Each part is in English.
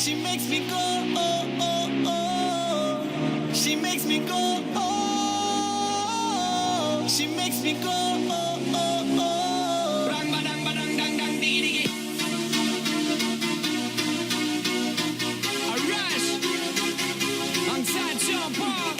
She makes me go, oh, oh, oh. She makes me go, oh. She makes me go, oh, oh, oh. Bang, badang, badang, dang, dang, dee, dee. A rush. Alongside Sean Paul.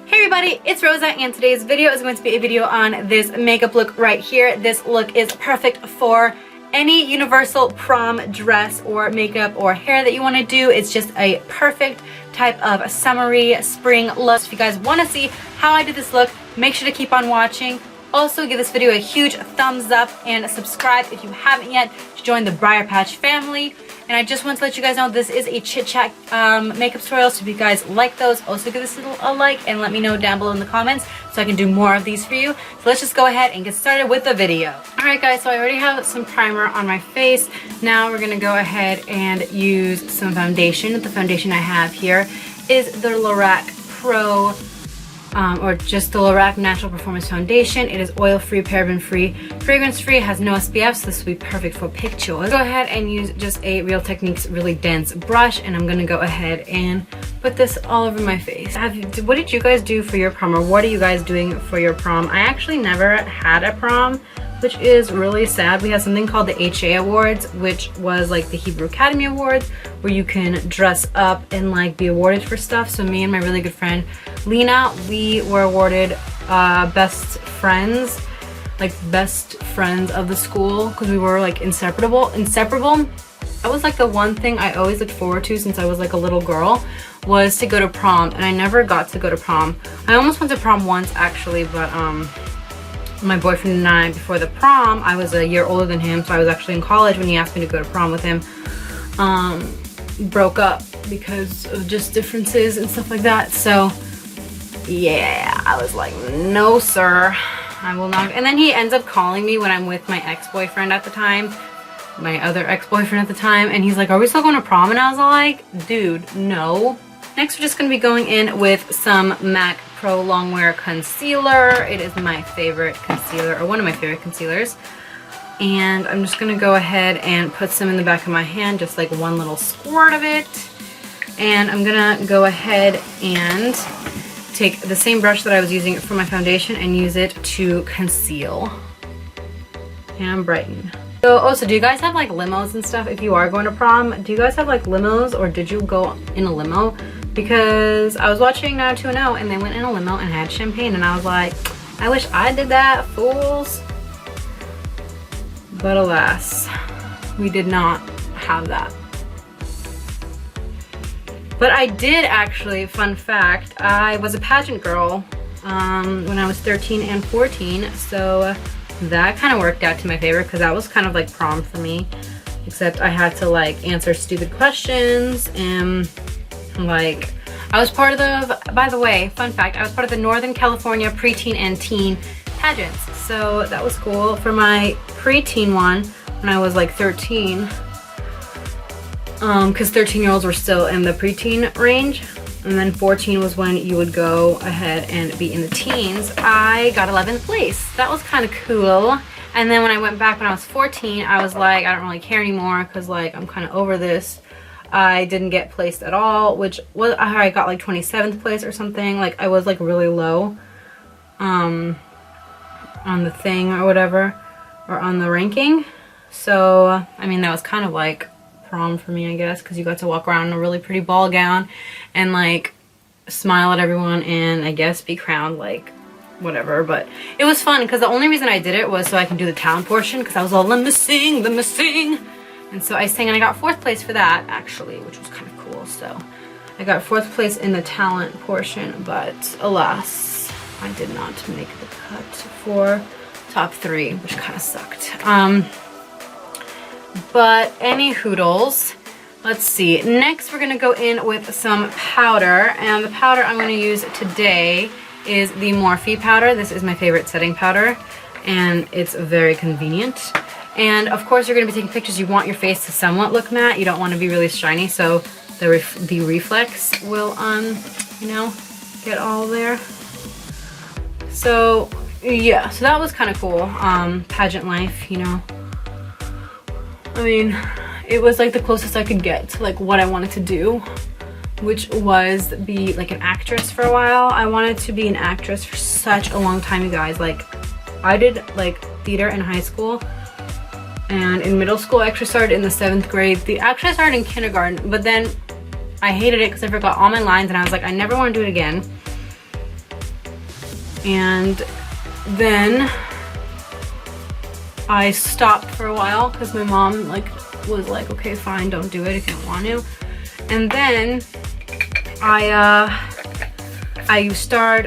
Hey everybody, it's Rosa, and today's video is going to be a video on this makeup look right here. This look is perfect for any universal prom dress or makeup or hair that you want to do. It's just a perfect type of summery spring look. So if you guys want to see how I did this look, make sure to keep on watching. Also, give this video a huge thumbs up and subscribe if you haven't yet to join the BriarPatch family. And I just want to let you guys know this is a chit chat makeup tutorial, so if you guys like those, also give this a like and let me know down below in the comments so I can do more of these for you. So let's just go ahead and get started with the video. Alright guys, so I already have some primer on my face. Now we're going to go ahead and use some foundation. The foundation I have here is the Lorac Pro or just the Lorac Natural Performance Foundation. It is oil-free, paraben-free, fragrance-free, has no SPF, so this will be perfect for pictures. Go ahead and use just a Real Techniques really dense brush, and I'm gonna go ahead and put this all over my face. What did you guys do for your prom, or what are you guys doing for your prom? I actually never had a prom, which is really sad. We had something called the HA Awards, which was like the Hebrew Academy Awards, where you can dress up and like be awarded for stuff. So me and my really good friend Lena, we were awarded best friends of the school, because we were like inseparable. That was like the one thing I always looked forward to since I was like a little girl, was to go to prom, and I never got to go to prom. I almost went to prom once actually, but my boyfriend and I, before the prom, I was a year older than him, so I was actually in college when he asked me to go to prom with him, broke up because of just differences and stuff like that. So yeah, I was like, no sir, I will not. And then he ends up calling me when I'm with my ex-boyfriend at the time, my other ex-boyfriend at the time, and he's like, are we still going to prom? And I was like, dude, no. Next, we're just going to be going in with some MAC Pro Longwear Concealer. It is my favorite concealer, or one of my favorite concealers. And I'm just going to go ahead and put some in the back of my hand, just like one little squirt of it. And I'm going to go ahead and take the same brush that I was using for my foundation and use it to conceal and brighten. So also, do you guys have like limos and stuff if you are going to prom? Do you guys have like limos, or did you go in a limo? Because I was watching 90210 and they went in a limo and had champagne, and I was like, I wish I did that, fools. But alas, we did not have that. But I did actually, fun fact, I was a pageant girl when I was 13 and 14, so that kind of worked out to my favor, because that was kind of like prom for me, except I had to like answer stupid questions, and like I was part of the, by the way, fun fact, I was part of the Northern California preteen and teen pageants, so that was cool. For my preteen one, when I was like 13, because 13-year-olds were still in the preteen range, and then 14 was when you would go ahead and be in the teens, I got 11th place. That was kind of cool. And then when I went back when I was 14, I was like, I don't really care anymore, because like I'm kind of over this. I didn't get placed at all, which was, I got like 27th place or something. Like I was like really low on the thing or whatever, or on the ranking. So I mean, that was kind of like prom for me, I guess, because you got to walk around in a really pretty ball gown and like smile at everyone and I guess be crowned, like whatever. But it was fun, because the only reason I did it was so I can do the talent portion, because I was all, let me sing, let me sing. And so I sang, and I got 4th place for that actually, which was kind of cool. So I got 4th place in the talent portion, but alas, I did not make the cut for top 3, which kind of sucked. But any hoodles, let's see. Next, we're gonna go in with some powder, and the powder I'm gonna use today is the Morphe powder. This is my favorite setting powder, and it's very convenient. And of course, you're gonna be taking pictures. You want your face to somewhat look matte. You don't want to be really shiny, so the reflex will, you know, get all there. So yeah, so that was kind of cool. Pageant life, you know. I mean, it was like the closest I could get to like what I wanted to do, which was be like an actress for a while. I wanted to be an actress for such a long time, you guys. Like, I did like theater in high school, and in middle school I actually started in the 7th grade. Actually I started in kindergarten, but then I hated it because I forgot all my lines, and I was like, I never want to do it again. And then I stopped for a while because my mom like was like, okay, fine, don't do it if you don't want to. And then I starred.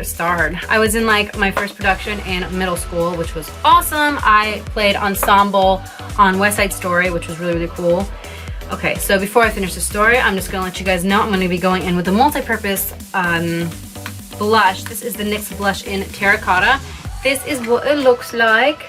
I was in like my first production in middle school, which was awesome. I played ensemble on West Side Story, which was really, really cool. Okay, so before I finish the story, I'm just gonna let you guys know I'm gonna be going in with a multi-purpose blush. This is the NYX blush in Terracotta. This is what it looks like.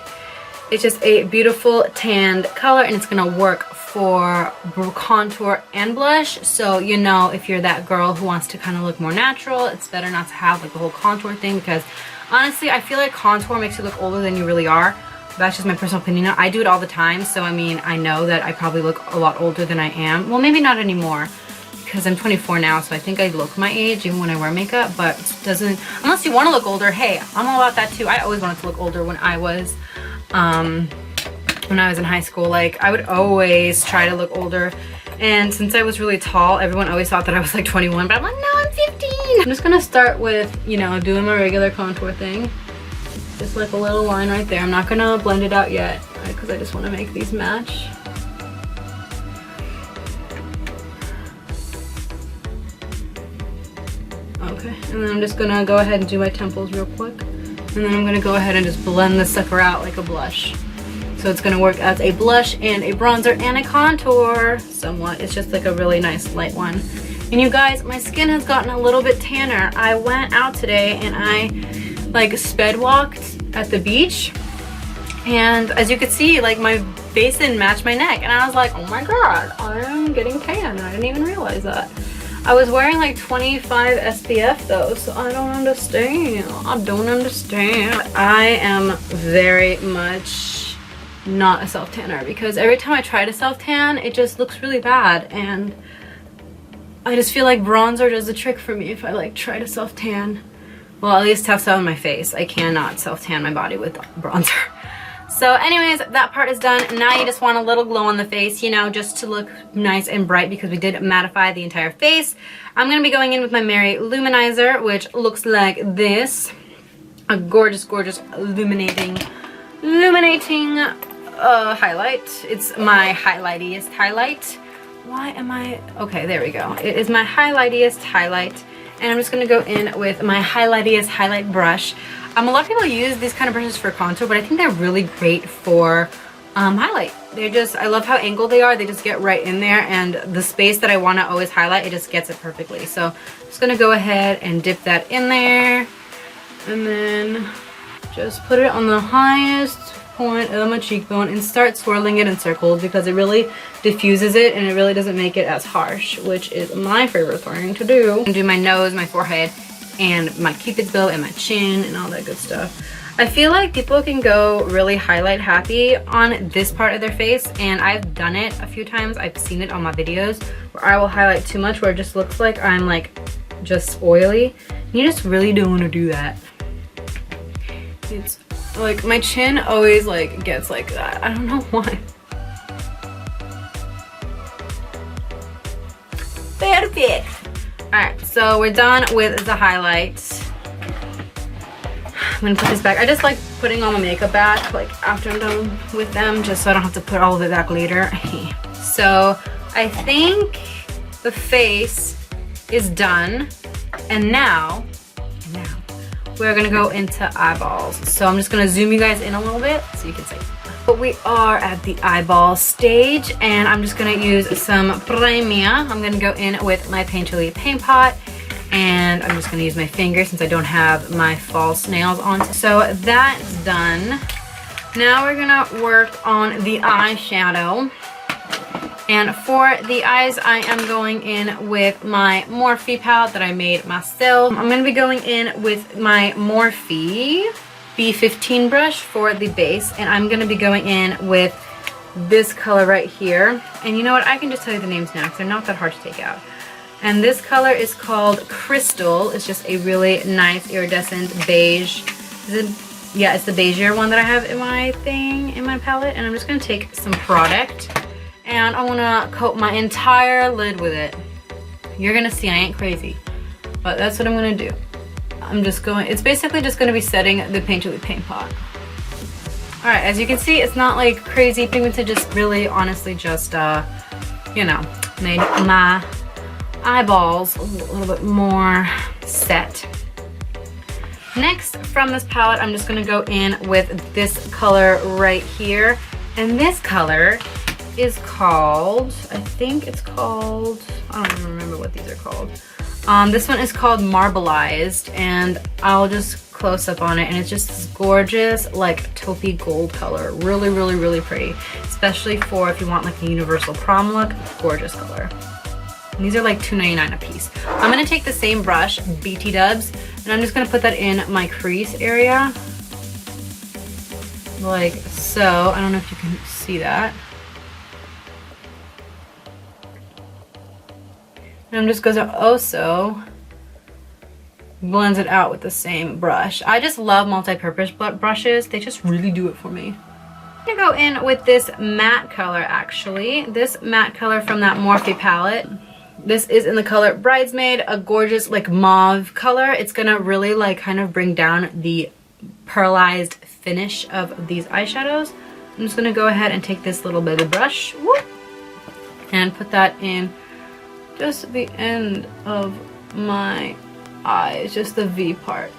It's just a beautiful tanned color, and it's gonna work for contour and blush. So, you know, if you're that girl who wants to kind of look more natural, it's better not to have like the whole contour thing, because honestly, I feel like contour makes you look older than you really are. That's just my personal opinion. I do it all the time, so I mean, I know that I probably look a lot older than I am. Well, maybe not anymore, because I'm 24 now, so I think I look my age even when I wear makeup, but it doesn't, unless you want to look older, hey, I'm all about that too. I always wanted to look older when I was in high school. Like, I would always try to look older, and since I was really tall, everyone always thought that I was like 21, but I'm like, no, I'm 15. I'm just gonna start with, you know, doing my regular contour thing. Just like a little line right there. I'm not gonna blend it out yet because I just want to make these match. Okay, and then I'm just gonna go ahead and do my temples real quick, and then I'm gonna go ahead and just blend this sucker out like a blush. So it's gonna work as a blush and a bronzer and a contour somewhat. It's just like a really nice light one. And you guys, my skin has gotten a little bit tanner. I went out today and I like sped walked at the beach, and as you could see, like my face didn't match my neck, and I was like, oh my god, I am getting tan. I didn't even realize that. I was wearing like 25 SPF though, so I don't understand. I don't understand. I am very much not a self-tanner, because every time I try to self-tan, it just looks really bad, and I just feel like bronzer does the trick for me if I like try to self-tan. Well, at least have some on my face. I cannot self-tan my body with bronzer. So anyways, that part is done. Now you just want a little glow on the face, you know, just to look nice and bright, because we did mattify the entire face. I'm going to be going in with my Mary Luminizer, which looks like this. A gorgeous, gorgeous illuminating highlight. It's my highlightiest highlight. Why am I... Okay, there we go. It is my highlightiest highlight. And I'm just going to go in with my highlightiest highlight brush. A lot of people use these kind of brushes for contour, but I think they're really great for highlight. They're just, I love how angled they are. They just get right in there, and the space that I want to always highlight, it just gets it perfectly. So I'm just going to go ahead and dip that in there, and then just put it on the highest point of my cheekbone and start swirling it in circles, because it really diffuses it and it really doesn't make it as harsh, which is my favorite thing to do. And do my nose, my forehead, and my cupid's bow, and my chin, and all that good stuff. I feel like people can go really highlight happy on this part of their face, and I've done it a few times. I've seen it on my videos where I will highlight too much, where it just looks like I'm like just oily. You just really don't want to do that. It's like my chin always like gets like that. I don't know why. Perfect. Alright, so we're done with the highlights. I'm gonna put this back. I just like putting all my makeup back like after I'm done with them, just so I don't have to put all of it back later. So I think the face is done, and now we're gonna go into eyeballs. So I'm just gonna zoom you guys in a little bit so you can see. But we are at the eyeball stage, and I'm just gonna use some Premia. I'm gonna go in with my Painterly paint pot, and I'm just gonna use my finger since I don't have my false nails on. So that's done. Now we're gonna work on the eyeshadow. And for the eyes, I am going in with my Morphe palette that I made myself. I'm going to be going in with my Morphe B15 brush for the base, and I'm going to be going in with this color right here. And you know what? I can just tell you the names now because they're not that hard to take out. And this color is called Crystal. It's just a really nice iridescent beige. Yeah, it's the beigeier one that I have in my palette. And I'm just going to take some product and I want to coat my entire lid with it. You're going to see I ain't crazy, but that's what I'm going to do. It's basically just going to be setting the Painterly paint pot. Alright, as you can see, it's not like crazy pigmented, just really honestly just, you know, made my eyeballs a little bit more set. Next, from this palette, I'm just going to go in with this color right here. And this color is called, I think it's called, I don't even remember what these are called. This one is called Marbleized, and I'll just close up on it, and it's just this gorgeous like taupey gold color. Really, really, really pretty, especially for if you want like a universal prom look. Gorgeous color. And these are like $2.99 a piece. I'm gonna take the same brush, BT Dubs, and I'm just gonna put that in my crease area, like so. I don't know if you can see that. And I'm just gonna also blends it out with the same brush. I just love multi-purpose brushes. They just really do it for me. I'm gonna go in with this matte color actually. This matte color from that Morphe palette. This is in the color Bridesmaid, a gorgeous like mauve color. It's gonna really like kind of bring down the pearlized finish of these eyeshadows. I'm just gonna go ahead and take this little baby brush, whoop, and put that in just the end of my eyes, just the V part.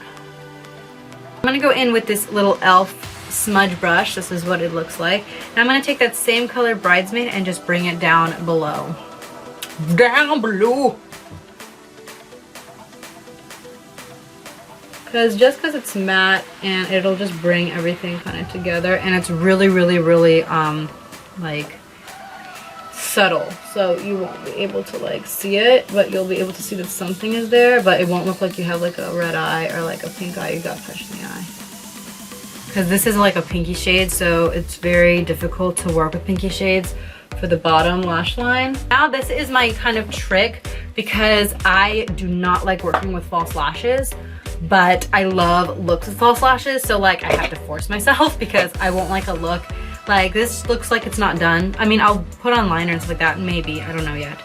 I'm gonna go in with this little e.l.f. smudge brush. This is what it looks like. And I'm gonna take that same color Bridesmaid and just bring it down below. Down below! Just because it's matte and it'll just bring everything kind of together, and it's really, really, really like subtle, so you won't be able to like see it, but you'll be able to see that something is there, but it won't look like you have like a red eye or like a pink eye you got punched in the eye. Because this is like a pinky shade, so it's very difficult to work with pinky shades for the bottom lash line. Now this is my kind of trick, because I do not like working with false lashes, but I love looks with false lashes, so like I have to force myself because I won't like a look like this looks like it's not done. I mean, I'll put on liner and stuff like that, maybe, I don't know yet.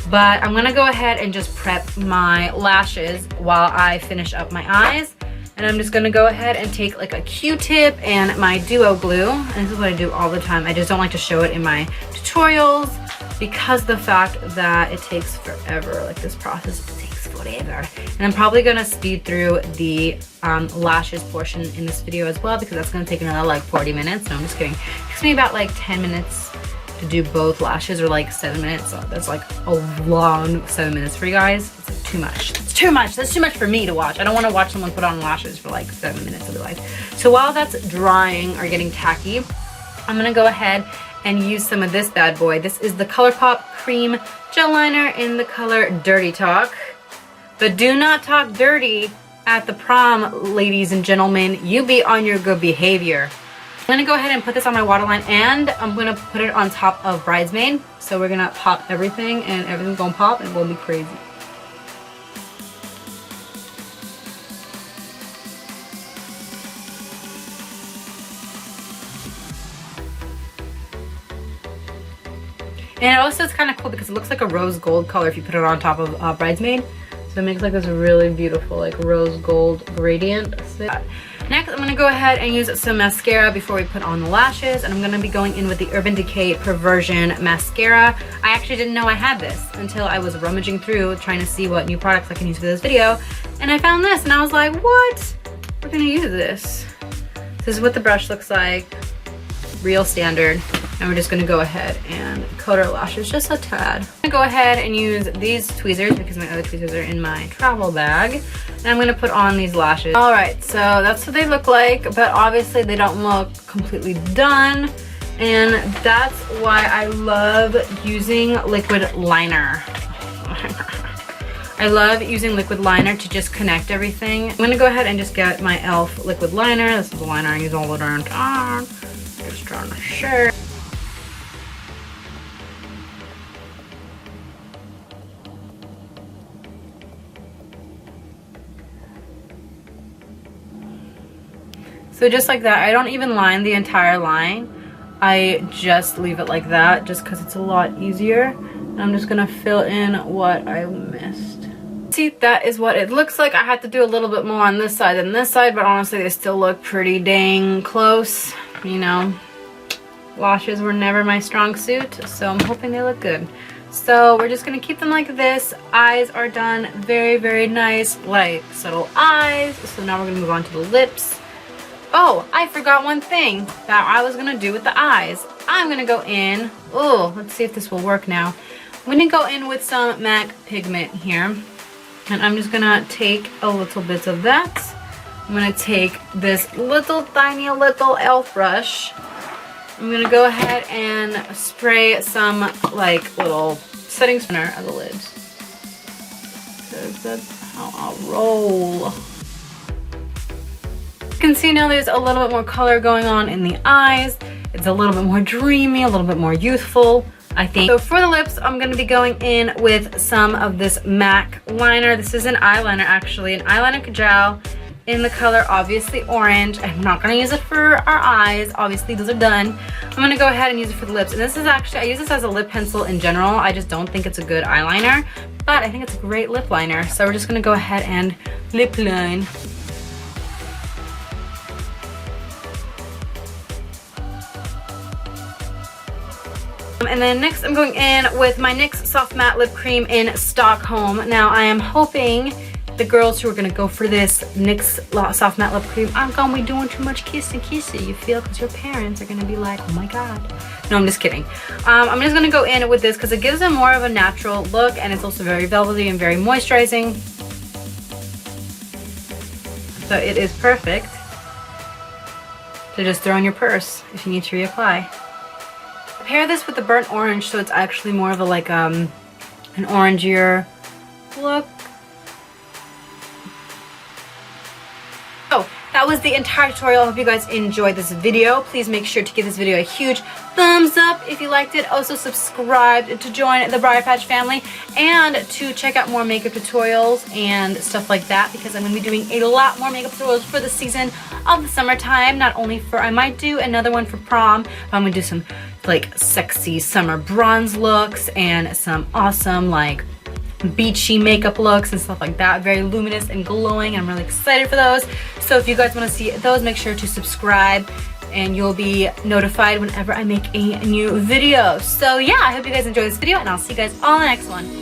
But I'm gonna go ahead and just prep my lashes while I finish up my eyes. And I'm just gonna go ahead and take like a Q-tip and my duo glue. And this is what I do all the time. I just don't like to show it in my tutorials because the fact that it takes forever, like this process, it takes forever. And I'm probably gonna speed through the lashes portion in this video as well, because that's gonna take another like 40 minutes. No, I'm just kidding. It takes me about like 10 minutes to do both lashes, or like 7 minutes. So that's like a long 7 minutes for you guys. It's like too much. It's too much. That's too much for me to watch. I don't want to watch someone put on lashes for like 7 minutes of their life. So while that's drying or getting tacky, I'm gonna go ahead and use some of this bad boy. This is the ColourPop Cream Gel Liner in the color Dirty Talk. But do not talk dirty at the prom, ladies and gentlemen. You be on your good behavior. I'm gonna go ahead and put this on my waterline, and I'm gonna put it on top of Bridesmaid. So we're gonna pop everything, and everything's gonna pop, and we'll be crazy. And also it's kind of cool because it looks like a rose gold color if you put it on top of Bridesmaid. So it makes like this really beautiful like rose gold gradient. Next, I'm gonna go ahead and use some mascara before we put on the lashes, and I'm gonna be going in with the Urban Decay Perversion Mascara. I actually didn't know I had this until I was rummaging through trying to see what new products I can use for this video, and I found this and I was like, what? We're gonna use this. This is what the brush looks like, real standard. And we're just gonna go ahead and coat our lashes just a tad. I'm gonna go ahead and use these tweezers because my other tweezers are in my travel bag. And I'm gonna put on these lashes. All right, so that's what they look like, but obviously they don't look completely done. And that's why I love using liquid liner. I love using liquid liner to just connect everything. I'm gonna go ahead and just get my e.l.f. liquid liner. This is the liner I use all the darn time. Just trying to share. So just like that, I don't even line the entire line. I just leave it like that just because it's a lot easier. And I'm just gonna fill in what I missed. See, that is what it looks like. I had to do a little bit more on this side than this side, but honestly they still look pretty dang close. You know, lashes were never my strong suit, so I'm hoping they look good. So we're just gonna keep them like this. Eyes are done. Very, very nice, like subtle eyes. So now we're gonna move on to the lips. Oh, I forgot one thing that I was gonna do with the eyes. I'm gonna go in, oh, let's see if this will work now. I'm gonna go in with some MAC pigment here. And I'm just gonna take a little bit of that. I'm gonna take this little tiny little elf brush. I'm gonna go ahead and spray some like little setting spinner of the lids. Because that's how I'll roll. You can see now there's a little bit more color going on in the eyes. It's a little bit more dreamy, a little bit more youthful, I think. So for the lips, I'm gonna be going in with some of this MAC liner. This is an eyeliner actually, an eyeliner Kajal in the color obviously orange. I'm not gonna use it for our eyes, obviously those are done. I'm gonna go ahead and use it for the lips. And this is actually, I use this as a lip pencil in general. I just don't think it's a good eyeliner, but I think it's a great lip liner. So we're just gonna go ahead and lip line. And then next I'm going in with my NYX Soft Matte Lip Cream in Stockholm. Now I am hoping the girls who are gonna go for this NYX Soft Matte Lip Cream aren't gonna be doing too much kissy, you feel? Because your parents are gonna be like, oh my god. No, I'm just kidding. I'm just gonna go in with this because it gives them more of a natural look, and it's also very velvety and very moisturizing. So it is perfect to just throw in your purse if you need to reapply. Pair this with the burnt orange so it's actually more of a like an orangier look. So that was the entire tutorial. I hope you guys enjoyed this video. Please make sure to give this video a huge thumbs up if you liked it. Also subscribe to join the BriarPatch family and to check out more makeup tutorials and stuff like that, because I'm going to be doing a lot more makeup tutorials for the season of the summertime. Not only for, I might do another one for prom, but I'm going to do some like sexy summer bronze looks and some awesome like beachy makeup looks and stuff like that. Very luminous and glowing. I'm really excited for those. So if you guys want to see those, make sure to subscribe and you'll be notified whenever I make a new video. So yeah, I hope you guys enjoyed this video, and I'll see you guys all in the next one.